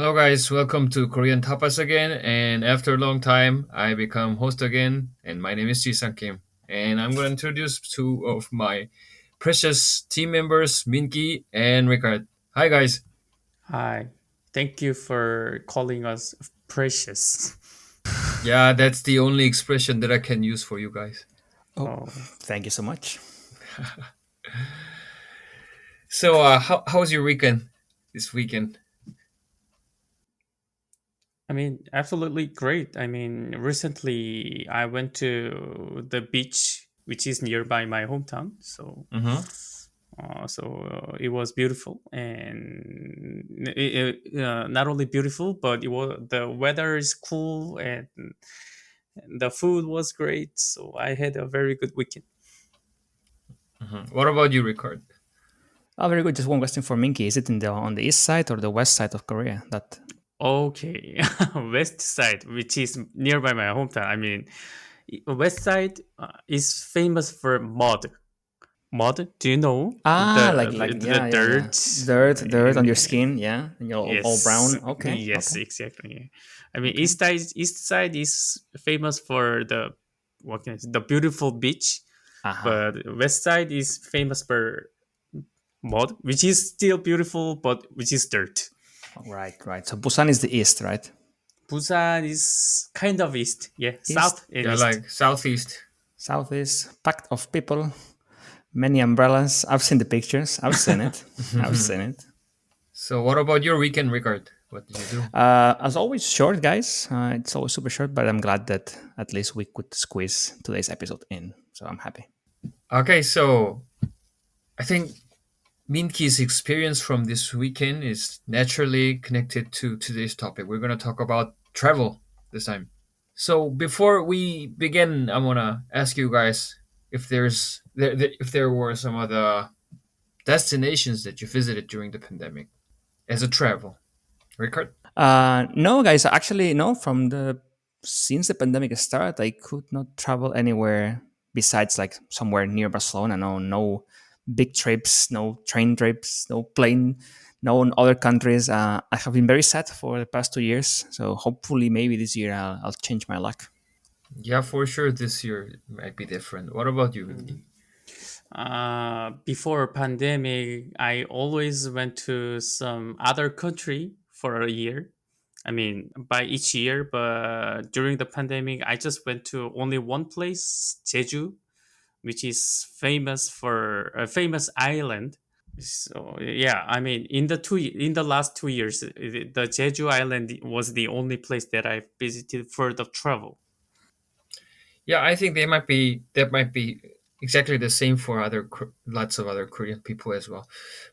Hello, guys. Welcome to Korean Tapas again. And after a long time, I become host again. And my name is Jisang Kim. And I'm going to introduce two of my precious team members, Minki and Ricard. Hi, guys. Hi. Thank you for calling us precious. Yeah, that's the only expression that I can use for you guys. Oh, Oh, thank you so much. So, how was your weekend this weekend? absolutely great. Recently I went to the beach, which is nearby my hometown. Mm-hmm. It was beautiful, and not only beautiful, but the weather is cool, and the food was great. So I had a very good weekend. Mm-hmm. What about you, Ricard? Oh, very good. Just one question for Minky. Is it in the on the east side or the west side of Korea? That Okay, west side, which is nearby my hometown. West side is famous for mud. Mud, do you know like the yeah, yeah, yeah. dirt? Dirt on your skin, yeah, and you're all Yes, brown. Okay, yes, okay, exactly. okay. East side is famous for the what can I say, the beautiful beach, Aha. but west side is famous for mud, which is still beautiful, but which is dirt. Right, right. So Busan is the east, right? Busan is kind of east, yeah, East, south and Yeah, east. like Southeast. southeast, packed of people, many umbrellas. I've seen the pictures. I've seen it. I've seen it. So, what about your weekend, Ricard? What did you do? As always, short, guys. It's always super short, but I'm glad that at least we could squeeze today's episode in. So I'm happy. Okay, so I think Minki's experience from this weekend is naturally connected to today's topic. We're going to talk about travel this time. So before we begin, I want to ask you guys if there were some other destinations that you visited during the pandemic as a travel. Ricard? No, guys, actually, no. From the since the pandemic started, I could not travel anywhere besides like somewhere near Barcelona. No, no big trips, no train trips, no plane, no in other countries. I have been very sad for the past 2 years. So hopefully, maybe this year I'll change my luck. Yeah, for sure this year it might be different. What about you, Minki? Mm. Before pandemic, I always went to some other country for a year. By each year, but during the pandemic, I just went to only one place, Jeju, which is famous for a famous island. So yeah, in the last 2 years, the Jeju Island was the only place that I visited for the travel. Yeah, I think that might be exactly the same for lots of other Korean people as well.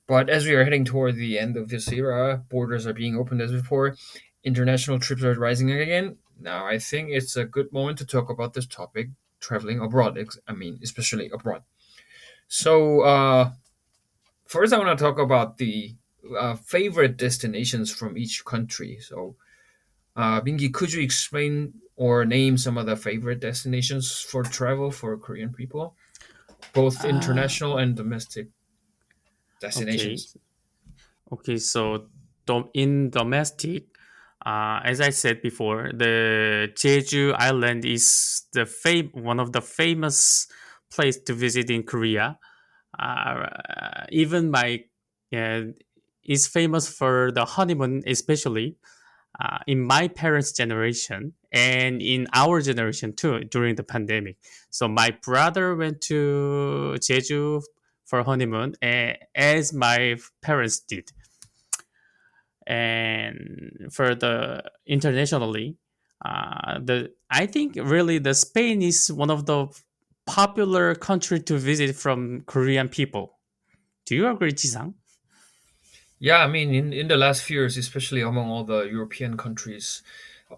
But as we are heading toward the end of this era, borders are being opened as before, international trips are rising again. Now, I think it's a good moment to talk about this topic, traveling abroad. Especially abroad. So, first, I want to talk about the favorite destinations from each country. So, Bingi, could you explain or name some of the favorite destinations for travel for Korean people, both Ah, international and domestic okay. destinations? Okay, so in domestic, as I said before, the Jeju Island is one of the famous place to visit in Korea. Even my is famous for the honeymoon, especially in my parents' generation and in our generation too during the pandemic. So my brother went to Jeju for honeymoon, as my parents did. And for the internationally, the I think really the Spain is one of the popular country to visit from Korean people. Do you agree, Jisang? Yeah, I mean, in the last few years, especially among all the European countries,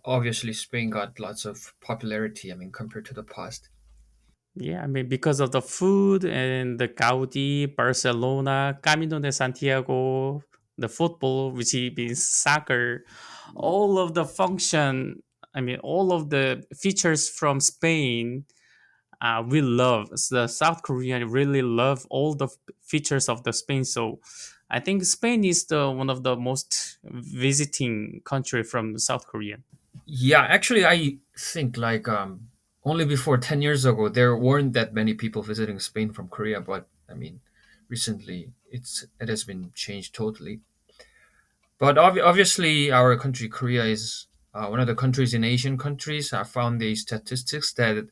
obviously Spain got lots of popularity. I mean, compared to the past. Yeah, because of the food and the Gaudi, Barcelona, Camino de Santiago, the football, which means soccer, all of the function, all of the features from Spain, we love. The South Korean really love all the features of the Spain. So I think Spain is the one of the most visiting country from South Korea. Yeah, actually, I think only before 10 years ago there weren't that many people visiting Spain from Korea, but I mean, recently it has been changed totally. But obviously, our country, Korea, is one of the countries in Asian countries. I found these statistics that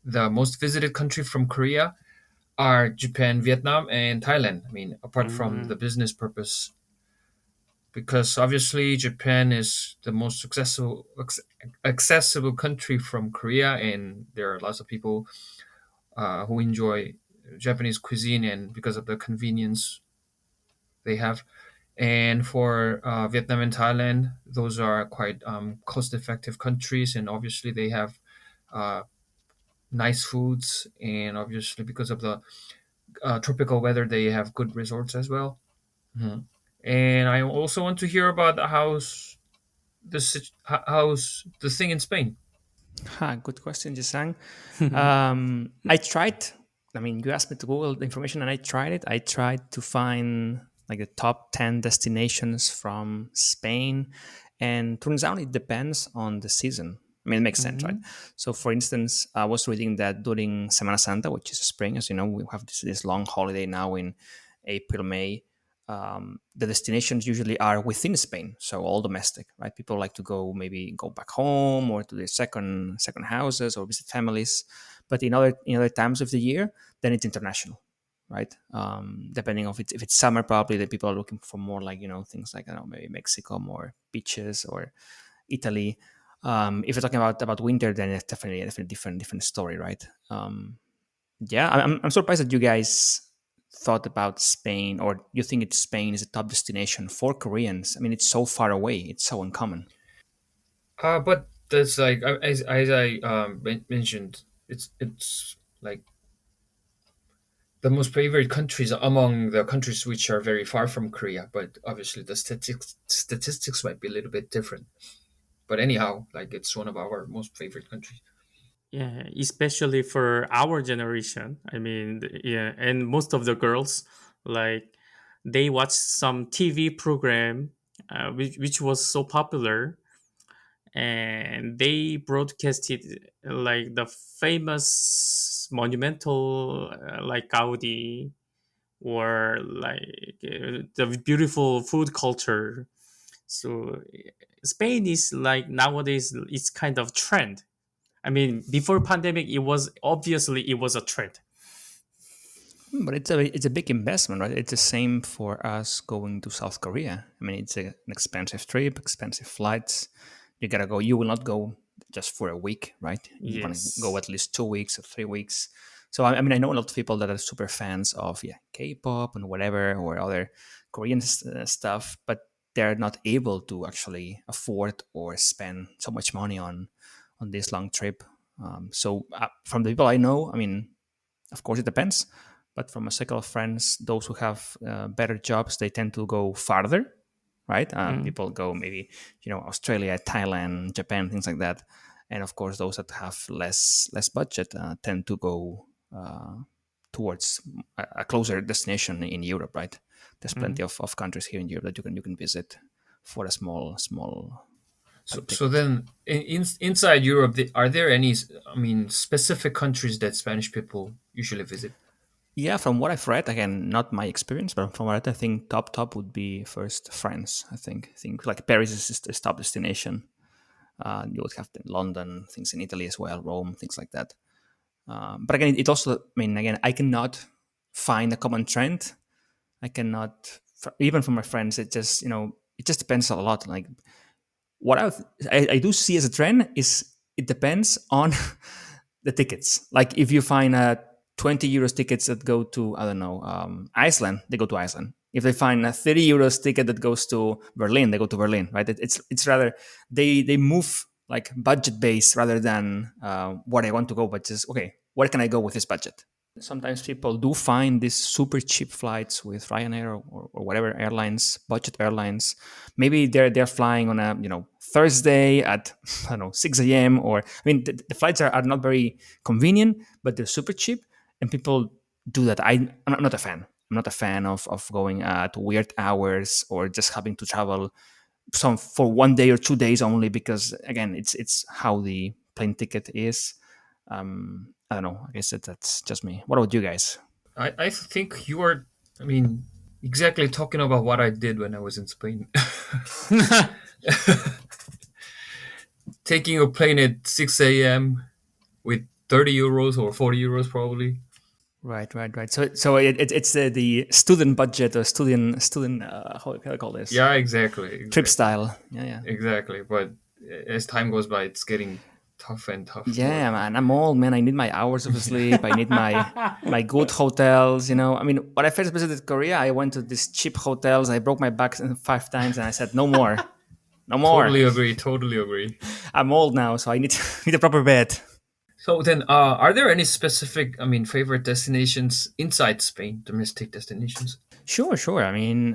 the most visited country from Korea are Japan, Vietnam, and Thailand. I mean, apart from the Mm, business purpose, because obviously Japan is the most accessible country from Korea, and there are lots of people who enjoy Japanese cuisine, and because of the convenience they have. And for Vietnam and Thailand, those are quite cost-effective countries, and obviously they have uh, nice foods, and obviously because of the tropical weather, they have good resorts as well. Mhm. And I also want to hear about how's the thing in Spain. Ha, good question, Jisang. I tried. I mean, you asked me to Google the information, and I tried it. I tried to find like the top 10 destinations from Spain, and turns out it depends on the season. I mean, it makes sense, right? mm, So, for instance, I was reading that during Semana Santa, which is spring, as you know, we have this long holiday now in April, May. The destinations usually are within Spain, so all domestic, right? People like to go back home or to their second houses or visit families. But in other times of the year, then it's international, right? Depending on if it's summer, probably the people are looking for more like things like I don't know, maybe Mexico, more beaches, or Italy. If you're talking about winter, then it's definitely different story, right? Yeah, I'm surprised that you guys thought about Spain, or you think it's Spain is a top destination for Koreans. I mean, it's so far away, it's so uncommon. But that's like as I mentioned, it's like the most favorite countries among the countries which are very far from Korea. But obviously, the statistics might be a little bit different. But anyhow, like it's one of our most favorite countries. yeah, especially for our generation. I mean, yeah, and most of the girls like they watch some TV program which was so popular, and they broadcasted like the famous monumental like Gaudi, or like the beautiful food culture. So Spain is like nowadays it's kind of trend. I mean, before pandemic, it was a trend. But it's a big investment, right? It's the same for us going to South Korea. I mean, it's an expensive trip, expensive flights. You gotta go. You will not go just for a week, right? You want to go Yes. at least 2 weeks or 3 weeks. So I mean, I know a lot of people that are super fans of K-pop and whatever or other Korean stuff, but they're not able to actually afford or spend so much money on this long trip. So from the people I know, I mean, of course, it depends. But from a circle of friends, those who have better jobs, they tend to go farther, right? Mm. People go maybe, Australia, Thailand, Japan, things like that. And of course, those that have less budget tend to go towards a closer destination in Europe, right? There's plenty Mm. of countries here in Europe that you can visit for a small So ticket. then, inside Europe, are there any, I mean, specific countries that Spanish people usually visit? Yeah, from what I've read, again, not my experience, but from what I think, top would be first France. I think like Paris is the top destination. You would have London, things in Italy as well, Rome, things like that. But again, it also, I mean, again, I cannot find a common trend. I cannot, even from my friends, it just depends a lot. Like what I do see as a trend is it depends on the tickets. Like if you find 20 euros tickets that go to, I don't know, Iceland, they go to Iceland. If they find a 30 euros ticket that goes to Berlin, they go to Berlin, right? It's rather they move like budget based rather than where I want to go, but just okay, where can I go with this budget? Sometimes people do find these super cheap flights with Ryanair or whatever airlines, budget airlines. Maybe they're flying on a Thursday at I don't know 6 a.m. or I mean the flights are not very convenient, but they're super cheap, and people do that. I'm not a fan. I'm not a fan of going at weird hours or just having to travel some for 1 day or 2 days only, because again, it's how the plane ticket is. I don't know. I guess that's just me. What about you guys? I think you are. I mean, exactly talking about what I did when I was in Spain. Taking a plane at 6 a.m. with 30 euros or 40 euros probably. Right, right, right. So it's the student budget or student how can I call this, Yeah, exactly, trip exactly, style? Yeah, yeah. exactly. But as time goes by, it's getting tough and tough. But Yeah, man, I'm old, man. I need my hours of sleep. I need my good hotels. I mean, when I first visited Korea, I went to these cheap hotels. I broke my back 5 times, and I said, "No more, no more." totally agree, totally agree. I'm old now, so I need need a proper bed. So then, are there any specific, I mean, favorite destinations inside Spain, domestic destinations? Sure, sure. I mean,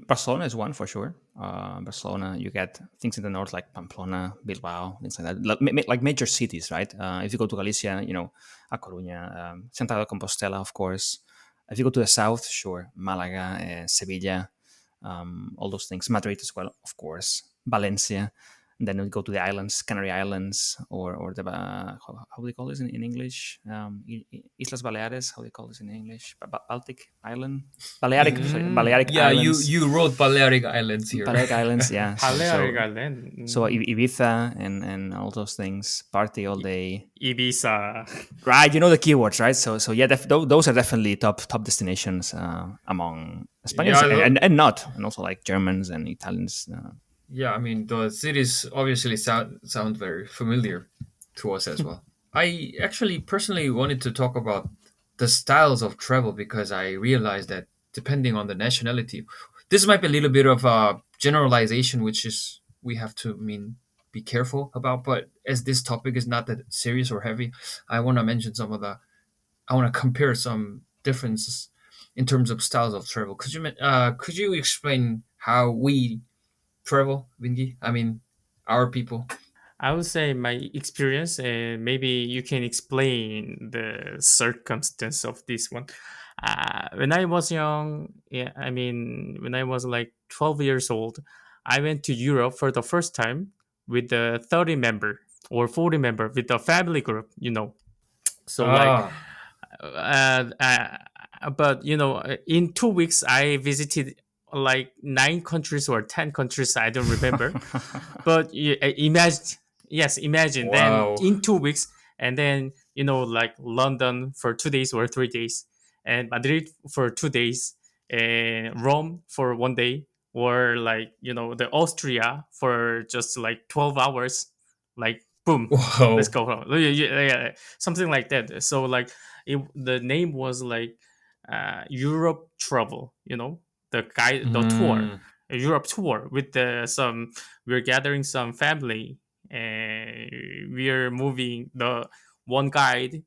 Barcelona is one for sure. Barcelona, you get things in the north like Pamplona, Bilbao, things like that, like major cities, right? If you go to Galicia, A Coruña, Santiago de Compostela, of course. If you go to the south, sure, Malaga, Sevilla, all those things. Madrid as well, of course. Valencia. And then we go to the islands, Canary Islands, or the how do they call this in English? Islas Baleares. How do they call this in English? Baltic Island, Balearic. Sorry, Balearic Yeah, Islands. you wrote Balearic Islands here. Balearic Islands. Yeah. Balearic Island, Ibiza and all those things. Party all day. Ibiza. Right. You know the keywords, right? So yeah, those are definitely top destinations among Spaniards Yeah, and not, and also like Germans and Italians. yeah. I mean, the cities obviously sound very familiar to us as well. I actually personally wanted to talk about the styles of travel because I realized that depending on the nationality, this might be a little bit of a generalization, which is we have to I mean be careful about. But as this topic is not that serious or heavy, I want to mention some of the. I want to compare some differences in terms of styles of travel. Could you explain how we travel, Vingy? I mean, our people. I would say my experience, and maybe you can explain the circumstance of this one. When I was young, yeah, I mean, when I was like 12 years old, I went to Europe for the first time with the 30 member or 40 member with the family group, So like, Ah, uh, uh, but in 2 weeks I visited like 9 countries or 10 countries. I don't remember, but imagine, yes, imagine then wow. in 2 weeks, and then like London for 2 days or 3 days, and Madrid for 2 days, and Rome for 1 day, or like the Austria for just like 12 hours, like boom, let's Wow. go home. Yeah, yeah, yeah, something like that. So like the name was like Europe travel, the tour, Mm. a Europe tour with some. We're gathering some family, and we're moving. The one guide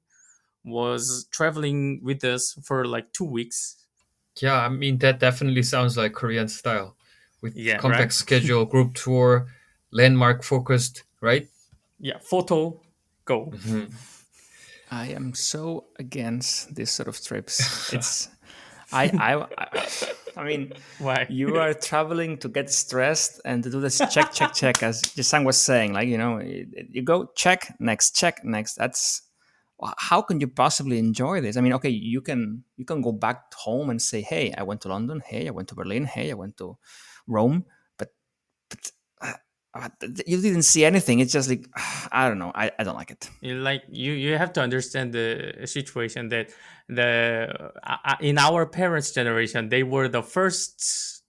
was traveling with us for like 2 weeks. Yeah, I mean that definitely sounds like Korean style, with Yeah, right. compact schedule, group tour, landmark focused, right? Yeah, photo, go. Mhm. I am so against this sort of trips. It's I mean, Why? you are traveling to get stressed and to do this check, as Jisang was saying. Like, you go check next. That's how can you possibly enjoy this? I mean, okay, you can go back home and say, hey, I went to London. Hey, I went to Berlin. Hey, I went to Rome. But uh, you didn't see anything. It's just like I don't know. I don't like it. Like you have to understand the situation that in our parents generation they were the first,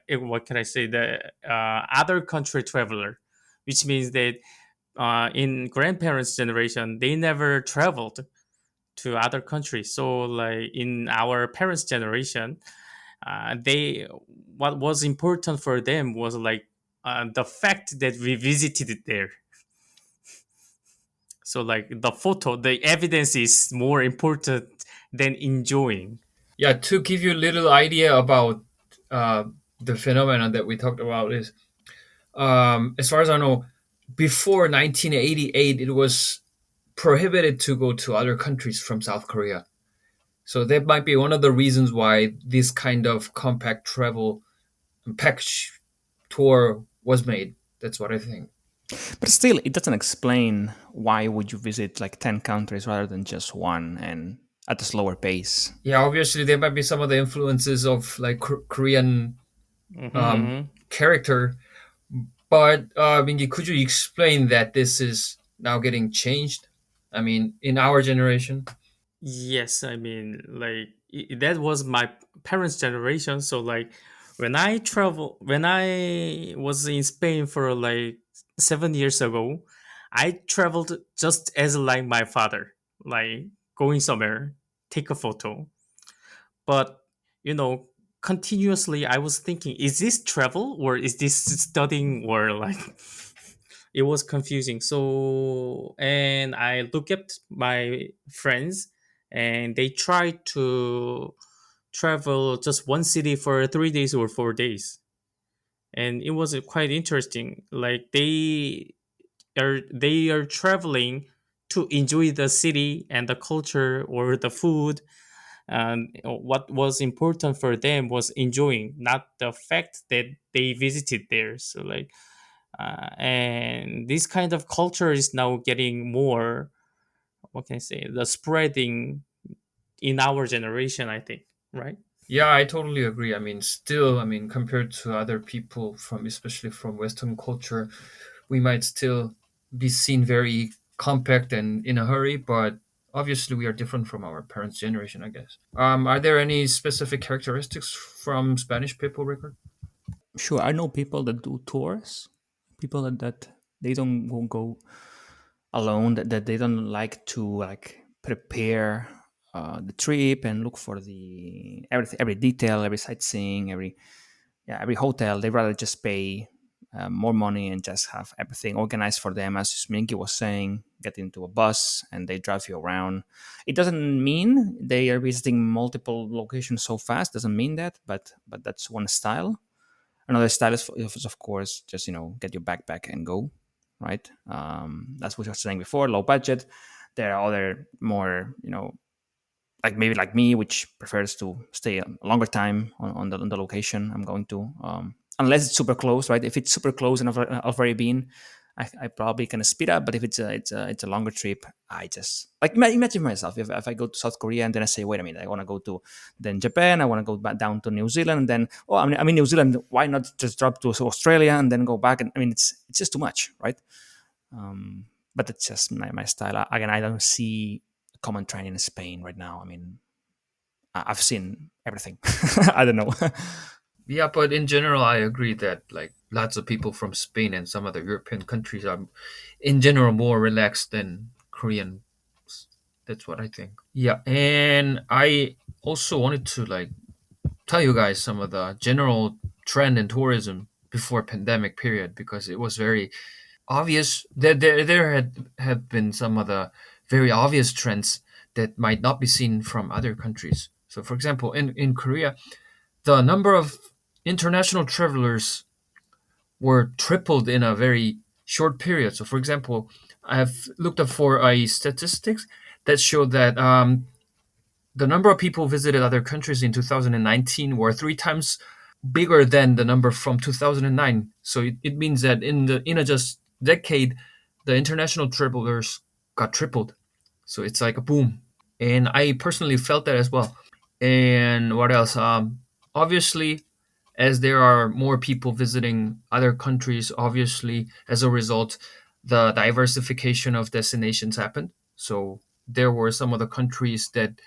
what can I say, the other country traveler, which means that in grandparents generation they never traveled to other countries. So like in our parents generation, they what was important for them was like the fact that we visited it there. So like the photo, the evidence is more important than enjoying. Yeah, to give you a little idea about uh, the phenomenon that we talked about is, as far as I know, before 1988, it was prohibited to go to other countries from South Korea. So that might be one of the reasons why this kind of compact travel package tour was made. That's what I think. But still, it doesn't explain why would you visit like 10 countries rather than just one and at a slower pace. Yeah, obviously there might be some of the influences of like Korean Hmm. character, but I mean, could you explain that this is now getting changed? I mean, in our generation. Yes, I mean, like that was my parents' generation. So like when I was in Spain for like 7 years ago, I traveled just as like my father, like going somewhere, take a photo. But you know, continuously I was thinking, is this travel or is this studying or like it was confusing. So and I look at my friends and they try to travel just one city for 3 days or 4 days. And it was quite interesting. Like they are traveling to enjoy the city and the culture or the food, and what was important for them was enjoying, not the fact that they visited there. So like and this kind of culture is now getting more, what can I say, the spreading in our generation, I think, right? Yeah, I totally agree. I mean, still, I mean, compared to other people from, especially from Western culture, we might still be seen very compact and in a hurry, but obviously we are different from our parents' generation, I guess. Are there any specific characteristics from Spanish people, Rickard? Sure, I know people that do tours, people that they don't go alone, that they don't like to like prepare the trip and look for the everything, every detail, every sightseeing, every hotel. They rather just pay more money and just have everything organized for them, as Minki was saying, get into a bus and they drive you around. It doesn't mean they are visiting multiple locations so fast, doesn't mean that, but that's one style. Another style is of course, just get your backpack and go, right? That's what I was saying before, low budget. There are other more, like maybe like me, which prefers to stay a longer time on the location I'm going to, unless it's super close, right? If it's super close and I've already been, I probably can speed up. But if it's a longer trip, I just like imagine myself if I go to South Korea and then I say, wait a minute, I want to go to then Japan, I want to go back down to New Zealand, and then I'm in New Zealand. Why not just drop to Australia and then go back? And I mean, it's just too much, right? Um, but it's just my style. Again, I don't see a common trend in Spain right now. I mean, I've seen everything. I don't know. Yeah, but in general, I agree that like lots of people from Spain and some other European countries are, in general, more relaxed than Korean. That's what I think. Yeah, and I also wanted to like tell you guys some of the general trend in tourism before pandemic period because it was very obvious that there had have been some of the very obvious trends that might not be seen from other countries. So, for example, in Korea, the number of international travelers were tripled in a very short period. So, for example, I've looked up for a statistics that showed that the number of people visited other countries in 2019 were three times bigger than the number from 2009. So it means that in a just decade, the international travelers got tripled. So it's like a boom, and I personally felt that as well. And what else? Obviously, as there are more people visiting other countries, obviously, as a result, the diversification of destinations happened. So there were some of the countries that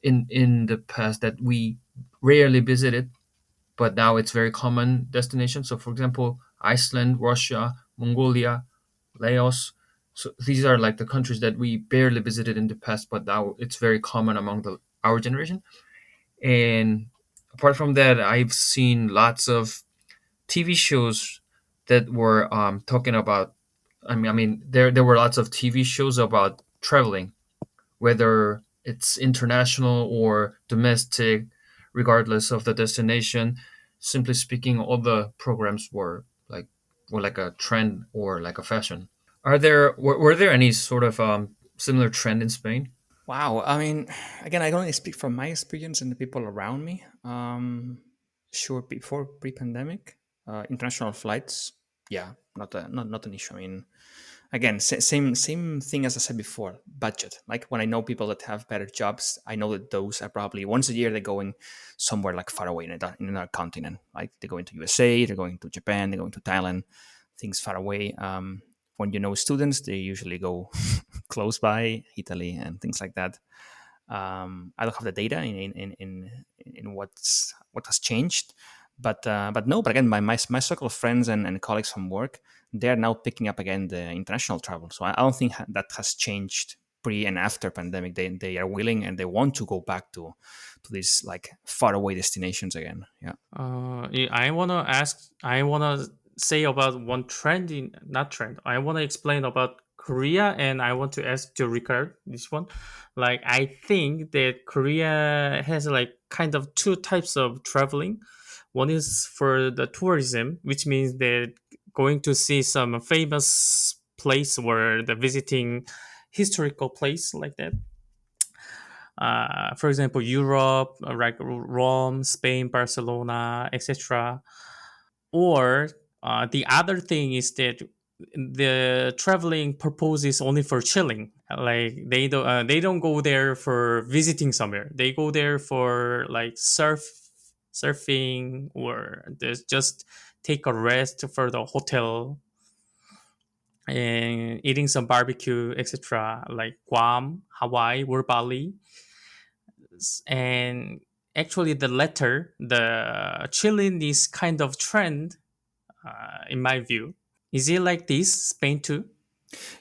in the past that we rarely visited, but now it's very common destination. So, for example, Iceland, Russia, Mongolia, Laos. So these are like the countries that we barely visited in the past, but now it's very common among the our generation. And apart from that, I've seen lots of TV shows that were talking about. I mean, there were lots of TV shows about traveling, whether it's international or domestic, regardless of the destination. Simply speaking, all the programs were like a trend or like a fashion. Were there any sort of similar trend in Spain? Wow. I mean, again, I can only speak from my experience and the people around me. Sure, before pre-pandemic, international flights, yeah, not an issue. I mean, again, same thing as I said before. Budget. Like when I know people that have better jobs, I know that those are probably once a year they're going somewhere like far away in another continent. Like they're going to USA, they're going to Japan, they're going to Thailand, things far away. When you know students, they usually go close by Italy and things like that. I don't have the data in what has changed, but no. But again, my circle of friends and colleagues from work, they are now picking up again the international travel. So I don't think that has changed pre and after pandemic. They are willing and they want to go back to these like far away destinations again. Yeah. I wanna say about one trend in not trend. I wanna explain about Korea, and I want to ask to Ricard this one. Like, I think that Korea has like kind of two types of traveling. One is for the tourism, which means they're going to see some famous place where the visiting historical place like that. For example, Europe, like Rome, Spain, Barcelona, etc. Or the other thing is that the traveling purpose is only for chilling. Like they don't go there for visiting somewhere. They go there for like surfing, or just take a rest for the hotel and eating some barbecue, etc. Like Guam, Hawaii, or Bali. And actually, the latter, the chilling is kind of trend, in my view. Is it like this, Spain too?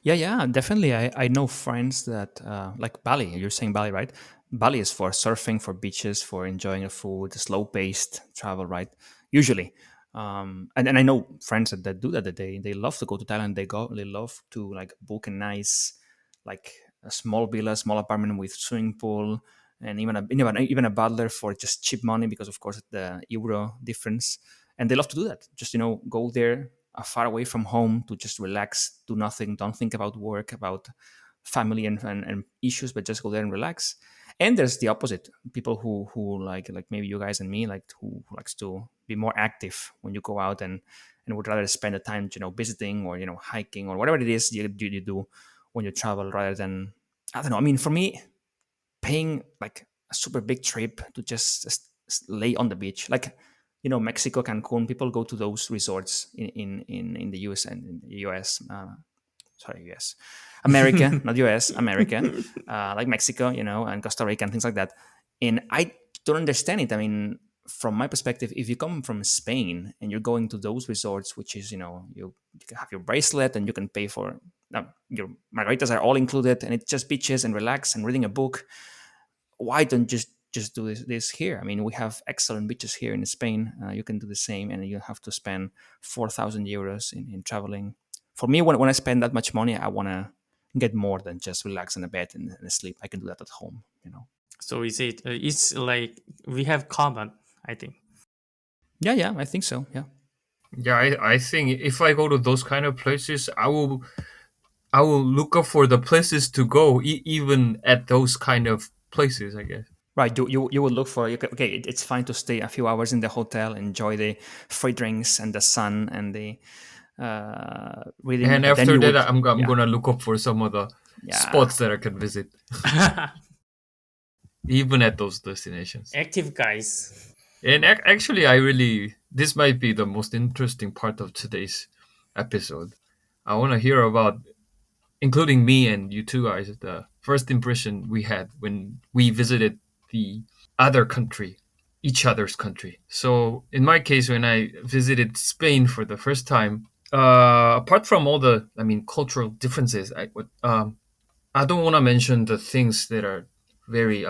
Yeah, definitely. I know friends that like Bali. You're saying Bali, right? Bali is for surfing, for beaches, for enjoying the food, slow paced travel, right? Usually, and I know friends that do that. That they love to go to Thailand. They love to like book a nice, like a small villa, small apartment with swimming pool, and even a butler for just cheap money because of course the euro difference. And they love to do that. Just go there far away from home to just relax, do nothing, don't think about work, about family and issues, but just go there and relax. And there's the opposite, people who like maybe you guys and me, like who likes to be more active when you go out and would rather spend the time visiting or hiking or whatever it is you do when you travel rather than, I don't know. I mean, for me, paying like a super big trip to just lay on the beach, like Mexico, Cancun. People go to those resorts in the US and in the US. Sorry, US, America, not US, America, like Mexico, and Costa Rica and things like that. And I don't understand it. I mean, from my perspective, if you come from Spain and you're going to those resorts, which is you can have your bracelet and you can pay for your margaritas are all included, and it's just beaches and relax and reading a book. Why don't just do this here? I mean, we have excellent beaches here in Spain. You can do the same, and you have to spend 4,000 euros in traveling. For me, when I spend that much money, I want to get more than just relax in a bed and sleep. I can do that at home. So is it? It's like we have common, I think. Yeah, I think so. Yeah. Yeah, I think if I go to those kind of places, I will look up for the places to go, even at those kind of places, I guess. Right. You would look for, okay, it's fine to stay a few hours in the hotel, enjoy the free drinks and the sun and the reading, And but then after you that, would, I'm yeah, gonna look up for some of the yeah. spots that I can visit, even at those destinations. Active guys. And actually, this might be the most interesting part of today's episode. I want to hear about, including me and you two guys, the first impression we had when we visited the other country, each other's country. So in my case, when I visited Spain for the first time, apart from all the, cultural differences, I don't want to mention the things that are very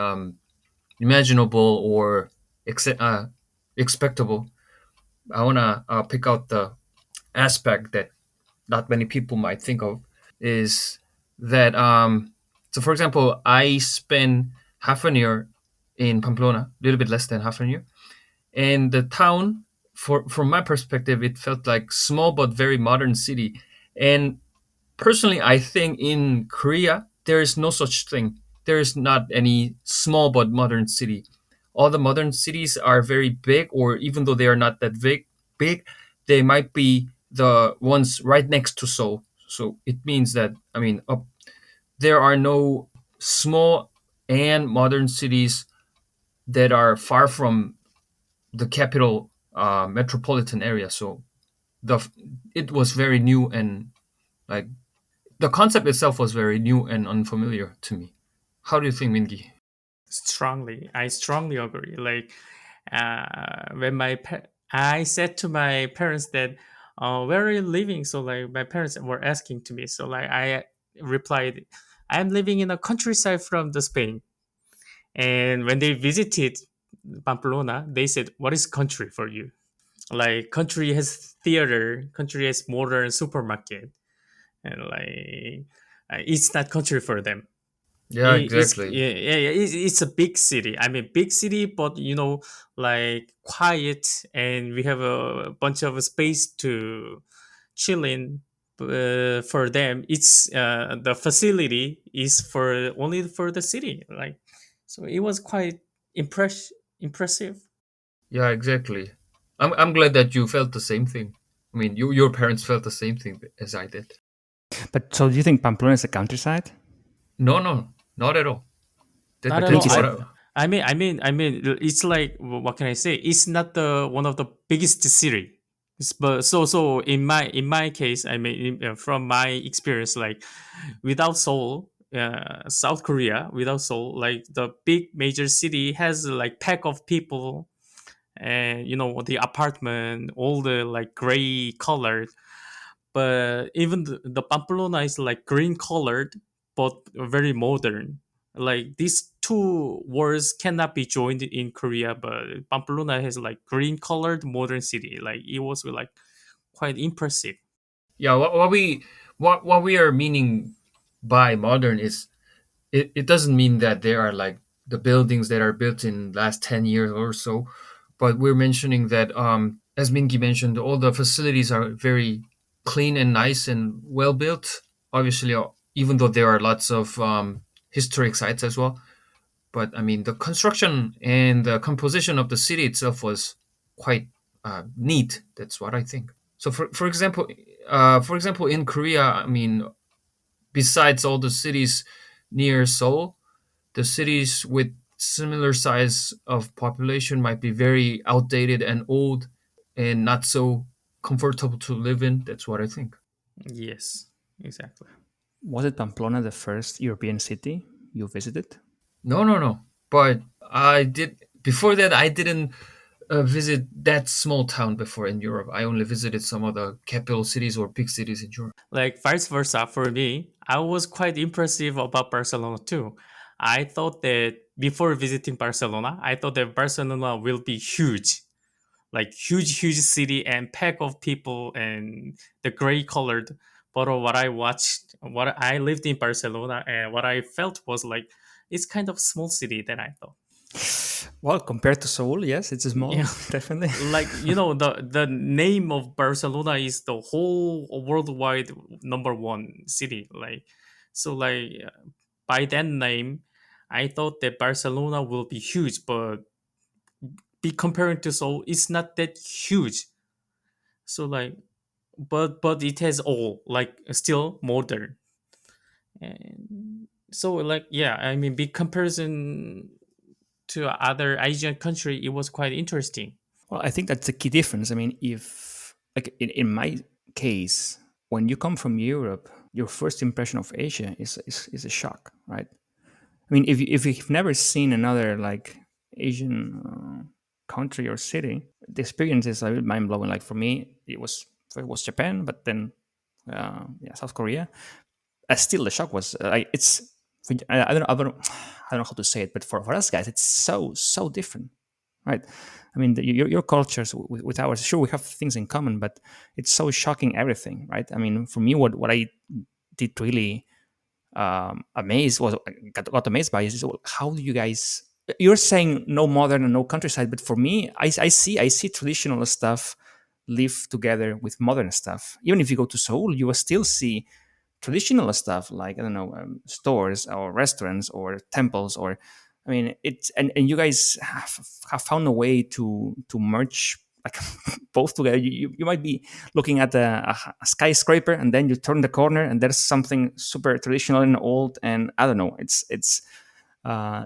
imaginable or expectable. I want to pick out the aspect that not many people might think of, is that so for example, I spent half a year in Pamplona, a little bit less than half a year, and the town, from my perspective, it felt like small but very modern city. And personally, I think in Korea there is no such thing. there is not any small but modern city. All the modern cities are very big, or even though they are not that big, they might be the ones right next to Seoul. So it means that, I mean, there are no small and modern cities that are far from the capital metropolitan area. So the it was very new, and like the concept itself was very new and unfamiliar to me. How do you think, Mingi? I strongly agree. Like when I said to my parents that, where are you living? So like my parents were asking to me. So like I replied, I'm living in a countryside from the Spain. And when they visited Pamplona, they said, what is country for you? Like country has theater, country has modern supermarket, and like it's not country for them. Yeah, exactly. It's a big city. I mean, big city, but like quiet, and we have a bunch of space to chill in. For them, it's the facility is for only for the city. Like, so it was quite impressive. Yeah, exactly. I'm glad that you felt the same thing. I mean, your parents felt the same thing as I did. But so do you think Pamplona is a countryside? No, no, not at all. Not at all. Minky That's what said. I. It's like what can I say? It's not the one of the biggest city. But so in my case, I mean, from my experience, like without Seoul, South Korea, without Seoul, like the big major city has like pack of people, and the apartment, all the like gray colored. But even the Pamplona is like green colored, but very modern. Like these two words cannot be joined in Korea, but Pamplona has like green colored modern city. Like it was like quite impressive. Yeah, what we are meaning by modern is, it doesn't mean that there are like the buildings that are built in last 10 years or so, but we're mentioning that, as Minky mentioned, all the facilities are very clean and nice and well built. Obviously, even though there are lots of historic sites as well, but I mean the construction and the composition of the city itself was quite neat. That's what I think. So for example, in Korea, I mean, besides all the cities near Seoul, the cities with similar size of population might be very outdated and old and not so comfortable to live in. That's what I think. Yes, exactly. Was it Pamplona the first European city you visited? No, no, no. But I did before that. I didn't visit that small town before in Europe. I only visited some of the capital cities or big cities in Europe. Like vice versa for me, I was quite impressive about Barcelona too. I thought that before visiting Barcelona, I thought that Barcelona will be huge, like huge city and pack of people and the gray colored. But what I watched, what I lived in Barcelona, and what I felt was like it's kind of small city than I thought. Well, compared to Seoul, yes, it's small, Yeah, definitely. like the name of Barcelona is the whole worldwide number one city. Like so, like by that name, I thought that Barcelona will be huge, but be comparing to Seoul, it's not that huge. So like but it has all like still modern, and so like yeah, I mean big comparison to other Asian country, it was quite interesting. Well, I think that's the key difference. I mean, if, like, in my case, when you come from Europe, your first impression of Asia is a shock, right? I mean, if you've never seen another like Asian country or city, the experience is a bit mind blowing. Like for me, it was Japan, but then yeah, South Korea. Still, the shock was like it's. I don't know how to say it, but for us guys, it's so different, right? I mean, your cultures with ours, sure, we have things in common, but it's so shocking everything, right? I mean, for me, what I did really amazed was got amazed by is how do you guys? You're saying no modern and no countryside, but for me, I see traditional stuff live together with modern stuff. Even if you go to Seoul, you will still see traditional stuff, like I don't know, stores or restaurants or temples, or I mean, it's and you guys have found a way to merge like both together. You might be looking at a skyscraper, and then you turn the corner, and there's something super traditional and old, and I don't know. It's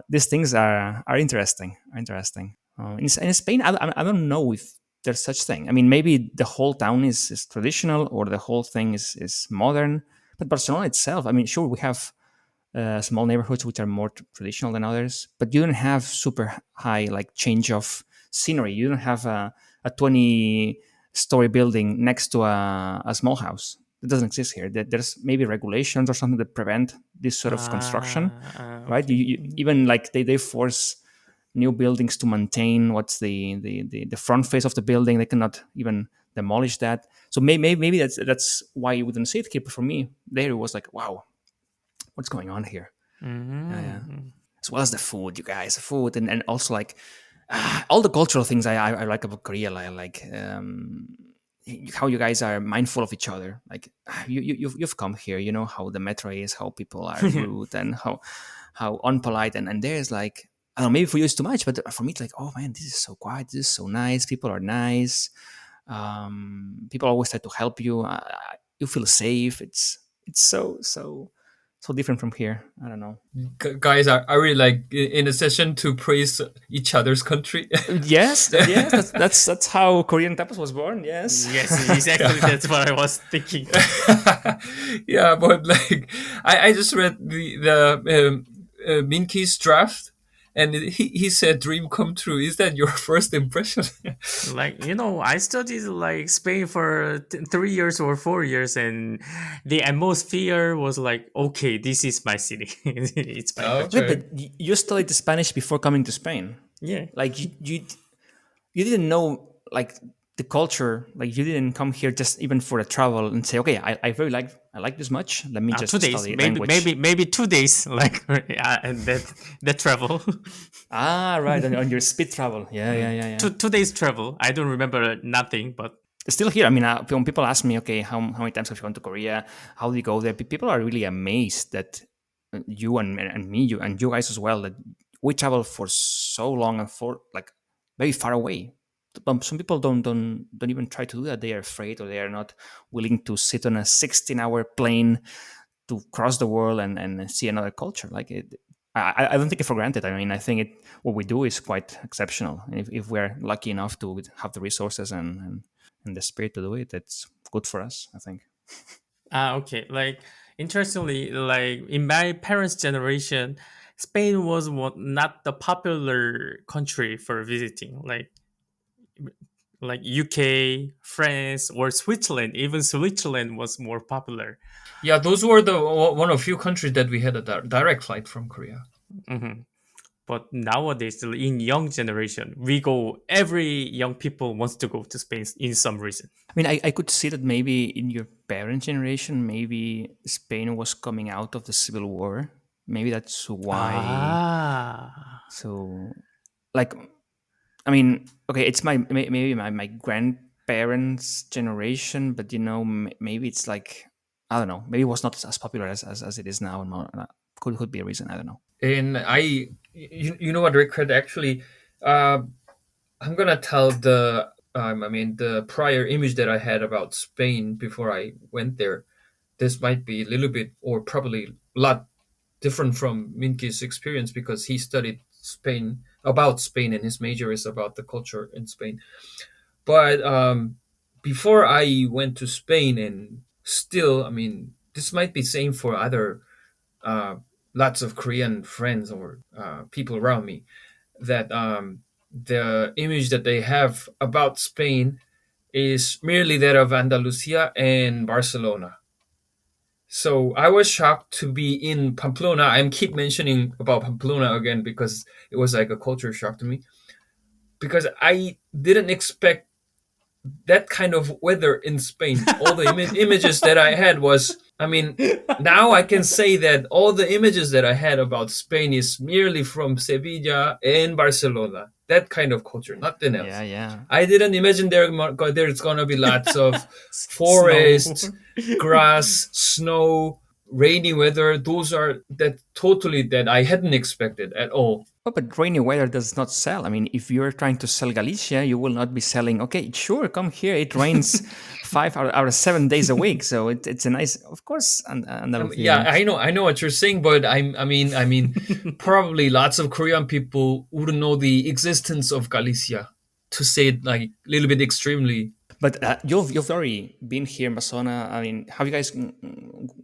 these things are interesting. Are interesting. In Spain, I don't know if there's such thing. I mean, maybe the whole town is traditional or the whole thing is modern. But Barcelona itself, I mean, sure, we have small neighborhoods which are more traditional than others, but you don't have super high like change of scenery. You don't have a 20-story building next to a small house. It doesn't exist here. There's maybe regulations or something that prevent this sort of construction, right? Okay. Even like they force new buildings to maintain what's the front face of the building. They cannot even demolish that. So maybe that's why you wouldn't see it here. But for me, there it was like, wow, what's going on here? Yeah, yeah. Mhm. As well as the food, you guys, the food, and also like all the cultural things I like about Korea, like how you guys are mindful of each other. Like you've come here, you know how the metro is, how people are rude, and how unpolite, and there's like I don't know, maybe for you it's too much, but for me it's like, oh man, this is so quiet, this is so nice. People are nice. People always try to help you. You feel safe. It's so different from here. I don't know. Guys, I really like in a session to praise each other's country. Yes, yes, that's how Korean tapas was born. Yes. Yes, exactly. That's what I was thinking. Yeah, but like I just read the Minki's draft, and he said dream come true. Is that your first impression? Like, I studied like Spain for 3 years or 4 years, and the atmosphere was like, okay, this is my city. It's my country. Wait, Okay. but you studied Spanish before coming to Spain. Yeah. Like you didn't know like the culture. Like you didn't come here just even for a travel and say, okay, I really I like this much. Let me just 2 days, study maybe, language. maybe 2 days, like, and that travel. Ah, right, on your speed travel. Yeah, yeah, yeah, yeah. 2 days travel. I don't remember nothing, but Still here. I mean, when people ask me, okay, how many times have you gone to Korea? How do you go there? People are really amazed that you and me, you guys as well, that we travel for so long and for like very far away. Some people don't even try to do that. They are afraid, or they are not willing to sit on a 16-hour plane to cross the world and see another culture. Like it, I don't take it for granted. I mean, I think what we do is quite exceptional. If we're lucky enough to have the resources and the spirit to do it, it's good for us, I think. okay. Like, interestingly, like in my parents' generation, Spain was not the popular country for visiting. Like UK, France, or Switzerland. Even Switzerland was more popular. Yeah, those were the one of few countries that we had a direct flight from Korea. Hmm. But nowadays, in young generation, we go. Every young people wants to go to Spain in some reason. I mean, I could see that maybe in your parents' generation, maybe Spain was coming out of the Civil War. Maybe that's why. Ah, So, like, I mean, okay, it's maybe my grandparents' generation, but maybe it's like I don't know. Maybe it was not as popular as it is now. Could be a reason. I don't know. And you know what, Ricard? Actually, uh, I'm gonna tell the prior image that I had about Spain before I went there. This might be a little bit, or probably a lot different from Minki's experience because he studied Spain, and his major is about the culture in Spain. But before I went to Spain, and still, I mean, this might be same for other uh, lots of Korean friends or people around me, that the image that they have about Spain is merely that of Andalusia and Barcelona. So I was shocked to be in Pamplona. I keep mentioning about Pamplona again because it was like a culture shock to me. Because I didn't expect that kind of weather in Spain. All the images that I had was, I mean, now I can say that all the images that I had about Spain is merely from Sevilla and Barcelona. That kind of culture, nothing Yeah, else. yeah. I didn't imagine there's gonna be lots of snow. forest, grass, snow, rainy weather. Those are that totally that I hadn't expected at all. Oh, but rainy weather does not sell. I mean, if you're trying to sell Galicia, you will not be selling, okay, sure, come here. It rains 5 out of 7 days a week. So it's a nice, of course, Yeah, Andalusia. I know what you're saying, but I mean, probably lots of Korean people wouldn't know the existence of Galicia, to say it like a little bit extremely. But you've already been here in Barcelona. I mean, have you guys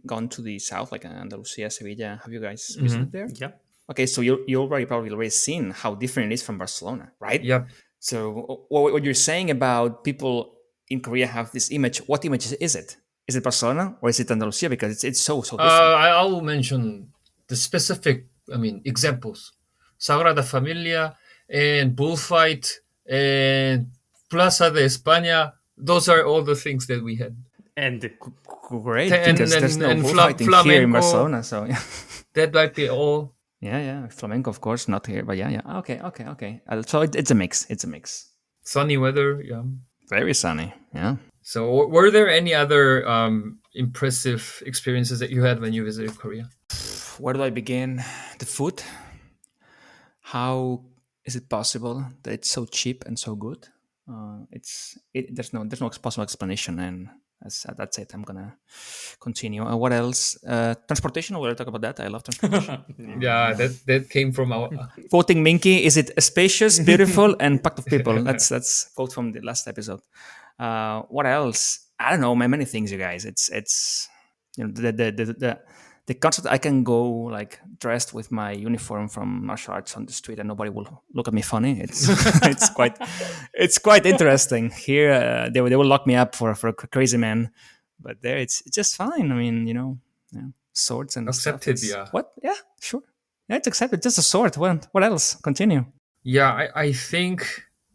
gone to the south, like Andalusia, Sevilla? Have you guys visited Hmm. there? Yeah. Okay, so you already probably already seen how different it is from Barcelona, right? Yep. So what you're saying about people in Korea have this image. What image is it? Is it Barcelona or is it Andalusia? Because it's so different. I'll mention the specific, I mean, examples. Sagrada Familia and Bullfight and Plaza de España. Those are all the things that we had. And Great, because there's no bullfighting here in Flamenco. Barcelona. So yeah. That might be all. Yeah, flamenco, of course, not here, but yeah. Okay. So it's a mix. It's a mix. Sunny weather. Yeah. Very sunny. Yeah. So, were there any other impressive experiences that you had when you visited Korea? Where do I begin? The food. How is it possible that it's so cheap and so good? There's no possible explanation, and that's it. I'm gonna continue. What else? Transportation. We'll talk about that. I love transportation. Yeah, that came from our. Quoting Minki, is it spacious, beautiful, and packed of people? That's quote from the last episode. What else? I don't know. Many things, you guys. It's the concept I can go like dressed with my uniform from martial arts on the street and nobody will look at me funny. It's it's quite interesting. Here they will lock me up for a crazy man, but there it's just fine. I mean, yeah, swords and stuff. Accepted, yeah. What? Yeah, sure. Yeah, it's accepted. Just a sword. What else? Continue. Yeah, I think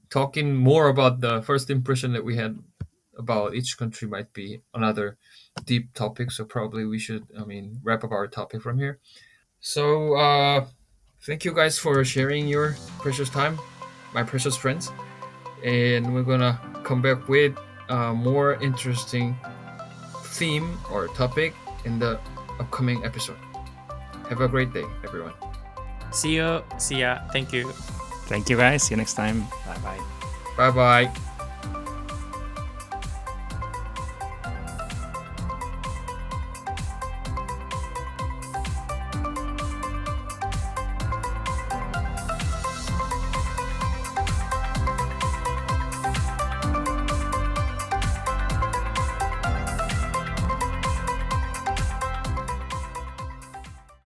talking more about the first impression that we had about each country might be another deep topic. So probably we should, I mean, wrap up our topic from here. So thank you guys for sharing your precious time, my precious friends, and we're gonna come back with a more interesting theme or topic in the upcoming episode. Have a great day, everyone. see you. See ya. Thank you. Thank you, guys. See you next time. Bye bye. Bye bye.